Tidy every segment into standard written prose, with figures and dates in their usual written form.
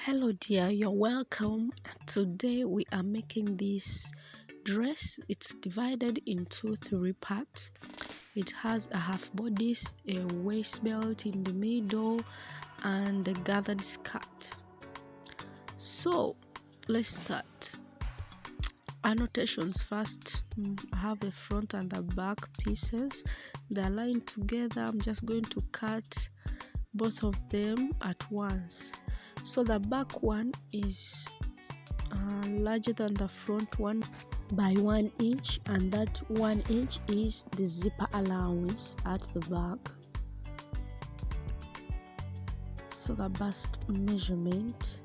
Hello dear, you're welcome. Today we are making this dress. It's divided into 3 parts. It has a half bodice, a waist belt in the middle, and a gathered skirt. So let's start. Annotations first. I have the front and the back pieces. They're aligned together. I'm just going to cut both of them at once. So the back one is larger than the front one by 1 inch, and that 1 inch is the zipper allowance at the back. So the bust measurement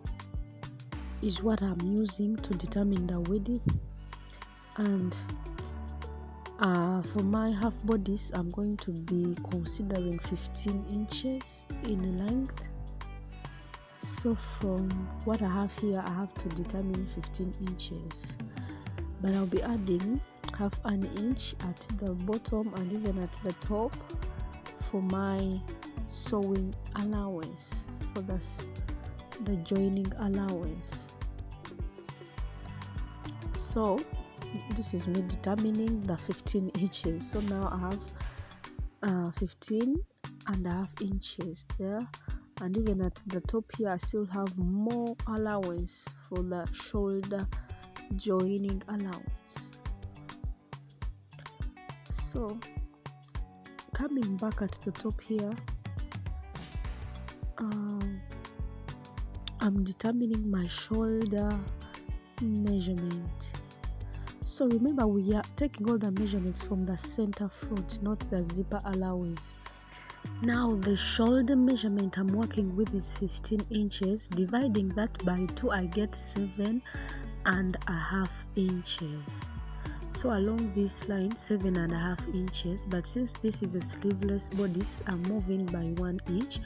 is what I'm using to determine the width, and for my half bodice I'm going to be considering 15 inches in length. So from what I have here, I have to determine 15 inches, but I'll be adding half an inch at the bottom and even at the top for my sewing allowance, for the joining allowance. So this is me determining the 15 inches. So now I have 15.5 inches there, and even at the top here I still have more allowance for the shoulder joining allowance. So coming back at the top here, I'm determining my shoulder measurement. So remember, we are taking all the measurements from the center front, not the zipper allowance. Now the shoulder measurement I'm working with is 15 inches. Dividing that by 2, I get 7.5 inches. So along this line, 7.5 inches, but since this is a sleeveless bodice, I'm moving by 1 inch,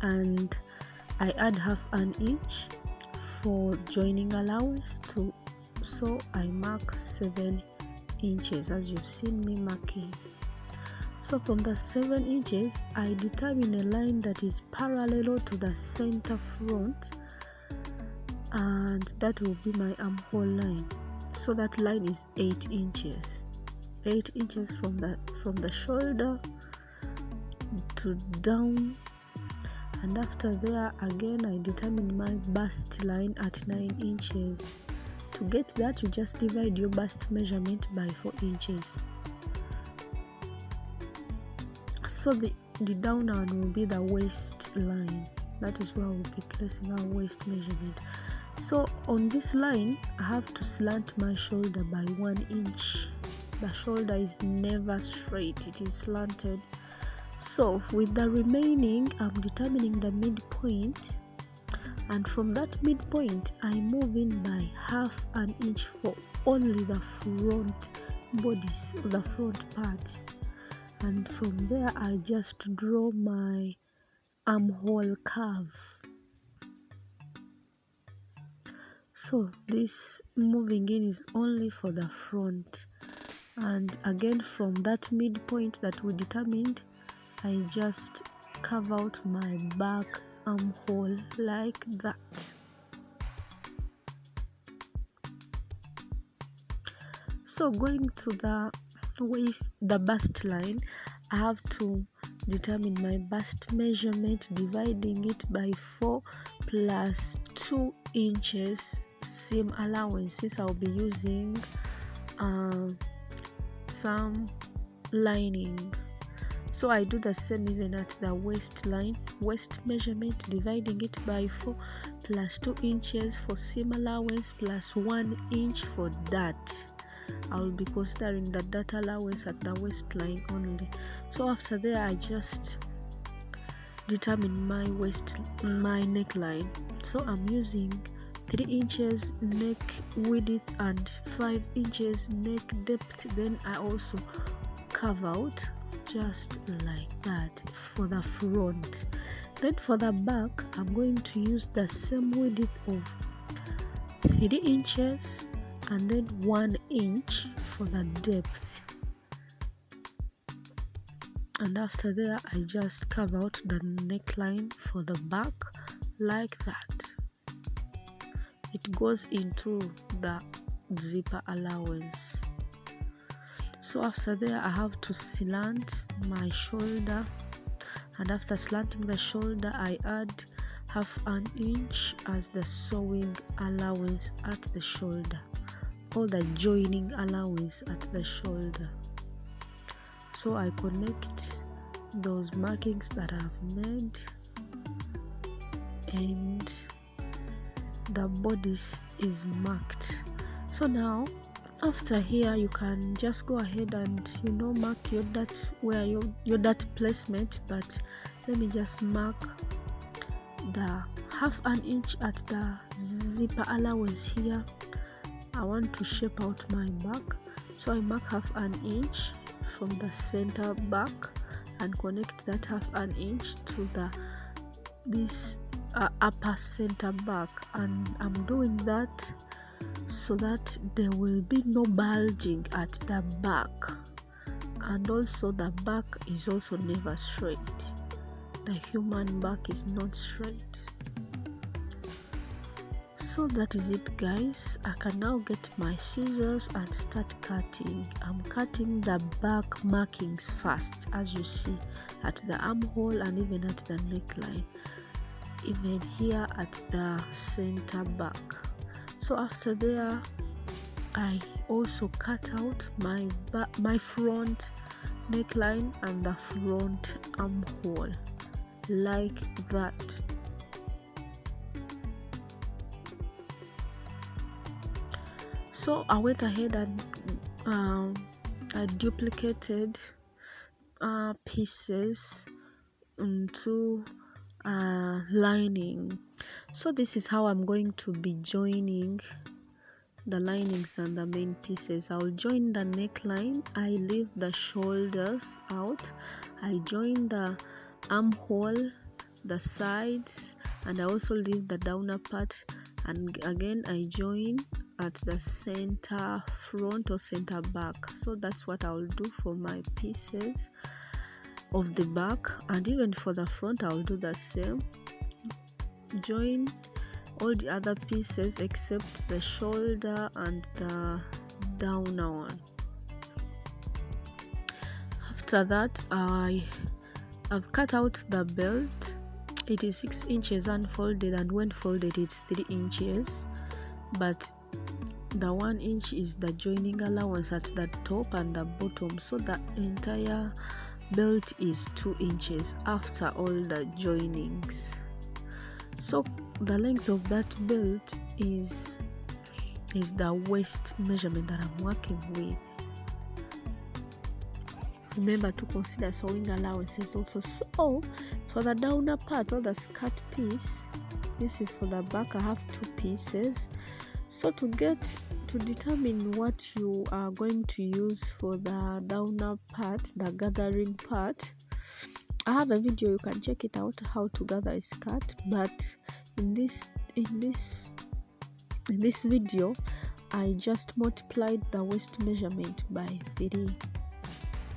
and I add half an inch for joining allowance too. So I mark 7 inches as you've seen me marking. So from the 7 inches, I determine a line that is parallel to the center front, and that will be my armhole line. So that line is 8 inches. 8 inches from the shoulder to down, and after there again I determine my bust line at 9 inches. To get that, you just divide your bust measurement by 4 inches. So the down one will be the waist line. That is where we'll be placing our waist measurement. So on this line, I have to slant my shoulder by 1 inch. The shoulder is never straight, it is slanted. So with the remaining, I'm determining the midpoint, and from that midpoint, I move in by half an inch for only the front bodice, or the front part. And from there I just draw my armhole curve. So this moving in is only for the front, and again from that midpoint that we determined, I just carve out my back armhole like that. So going to the waist, the bust line, I have to determine my bust measurement, dividing it by 4 plus 2 inches seam allowance, since I'll be using some lining. So I do the same even at the waistline. Waist measurement, dividing it by 4 plus 2 inches for seam allowance plus 1 inch for dart. I will be considering the dart allowance at the waistline only. So after there, I just determine my neckline. So I'm using 3 inches neck width and 5 inches neck depth. Then I also carve out just like that for the front. Then for the back, I'm going to use the same width of 3 inches and then 1 inch for the depth. And after there, I just carve out the neckline for the back like that. it goes into the zipper allowance. So after there, I have to slant my shoulder, and after slanting the shoulder, I add half an inch as the sewing allowance at the shoulder, or the joining allowance at the shoulder. So I connect those markings that I've made, and the bodice is marked. So now after here, you can just go ahead and mark your dart, where your dart placement, but let me just mark the half an inch at the zipper allowance here. I want to shape out my back, so I mark half an inch from the center back and connect that half an inch to this upper center back, and I'm doing that so that there will be no bulging at the back, and also the back is also never straight. The human back is not straight. So that is it, guys. I can now get my scissors and start cutting. I'm cutting the back markings first, as you see, at the armhole and even at the neckline, even here at the center back. So after there, I also cut out my front neckline and the front armhole like that. So I went ahead and I duplicated pieces into lining. So this is how I'm going to be joining the linings and the main pieces. I'll join the neckline, I leave the shoulders out, I join the armhole, the sides, and I also leave the downer part, and again I join at the center front or center back. So that's what I'll do for my pieces of the back, and even for the front I'll do the same. Join all the other pieces except the shoulder and the downer one. After that, I've cut out the belt. It is 6 inches unfolded, and when folded it's 3 inches, but the 1 inch is the joining allowance at the top and the bottom, so the entire belt is 2 inches after all the joinings. So the length of that belt is the waist measurement that I'm working with. Remember to consider sewing allowances also. So for the downer part, or the skirt piece, this is for the back. I have 2 pieces. So to determine what you are going to use for the downer part, the gathering part, I have a video, you can check it out, how to gather a skirt. But in this video, I just multiplied the waist measurement by 3,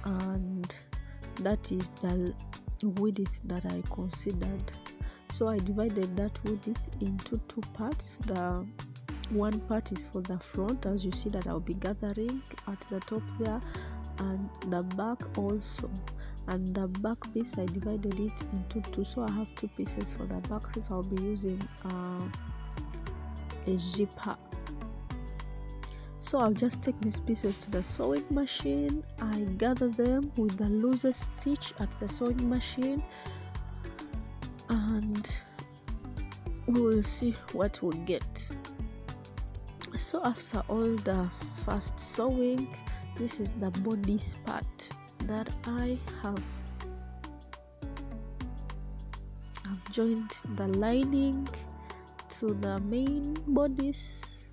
and that is the width that I considered. So I divided that width into 2 parts. The one part is for the front, as you see that I'll be gathering at the top there, and the back also. And the back piece, I divided it into 2, so I have 2 pieces for the back, since I'll be using a zipper. So I'll just take these pieces to the sewing machine. I gather them with the loosest stitch at the sewing machine, and we will see what we get. So after all the first sewing, this is the bodice part that I have joined the lining to the main bodice,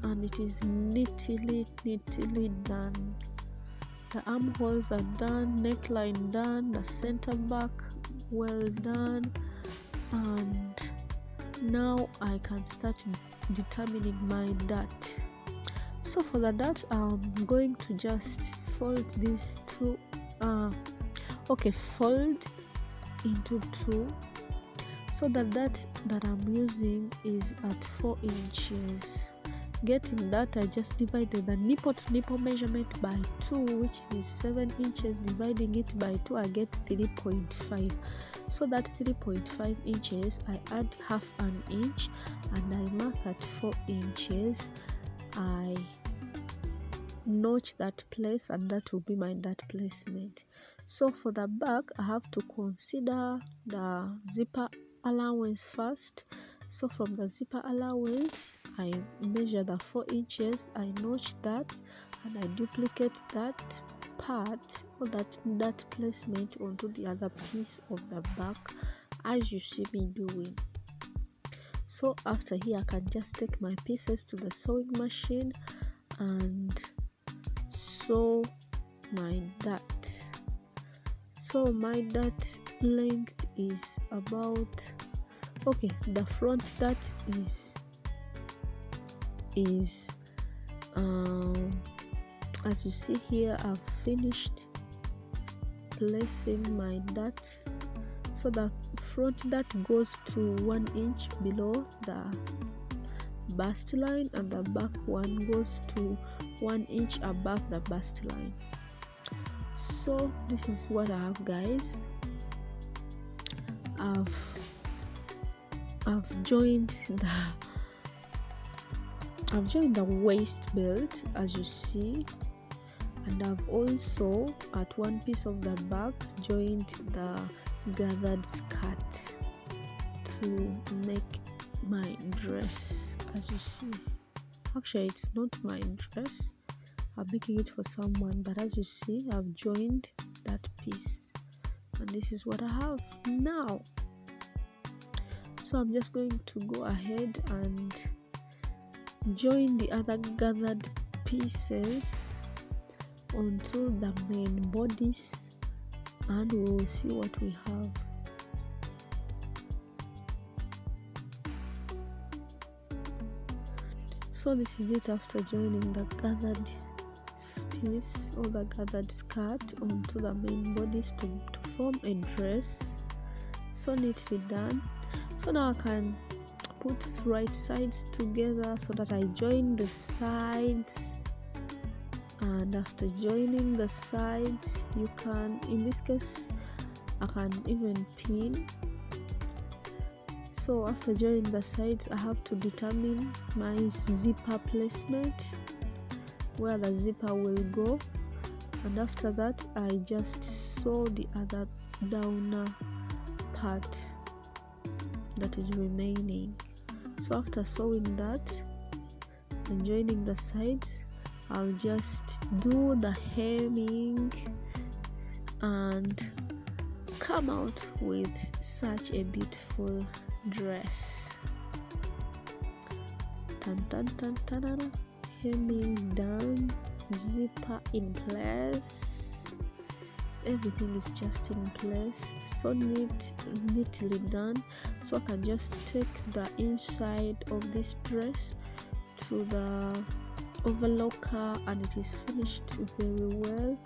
and it is neatly done. The armholes are done, neckline done, the center back well done, and now I can start determining my dart. So for the dart, I'm going to just fold these 2 fold into 2. So the dart that I'm using is at 4 inches. Getting that, I just divided the nipple to nipple measurement by 2, which is 7 inches. Dividing it by 2, I get 3.5. So that 3.5 inches, I add half an inch and I mark at 4 inches. I notch that place, and that will be my dart placement. So for the back, I have to consider the zipper allowance first. So from the zipper allowance, I measure the 4 inches, I notch that, and I duplicate that part or that placement onto the other piece of the back, as you see me doing. So after here, I can just take my pieces to the sewing machine and sew my dart. So my dart length is about, okay, the front dart is as you see here, I've finished placing my dart. So the front dart goes to 1 inch below the bust line, and the back one goes to 1 inch above the bust line. So this is what I have, guys. I've joined the waist belt, as you see, and I've also at one piece of the back joined the gathered skirt to make my dress, as you see. Actually, it's not my dress, I'm making it for someone, but as you see, I've joined that piece, and this is what I have now. So I'm just going to go ahead and join the other gathered pieces onto the main bodice, and we will see what we have. So this is it after joining the gathered piece or the gathered skirt onto the main bodice to form a dress. So neatly done. So now I can put right sides together so that I join the sides, and after joining the sides, you can, in this case, I can even pin. So after joining the sides, I have to determine my zipper placement, where the zipper will go, and after that I just sew the other downer part that is remaining. So after sewing that and joining the sides, I'll just do the hemming and come out with such a beautiful dress. Tan tan tan tan, hemming done, zipper in place, everything is just in place, so neatly done. So I can just take the inside of this dress to the overlocker, and it is finished very well.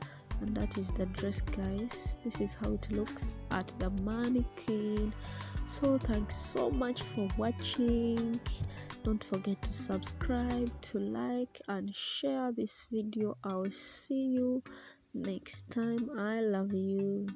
And that is the dress, guys. This is how it looks at the mannequin. So thanks so much for watching. Don't forget to subscribe, to like and share this video. I'll see you next time. I love you.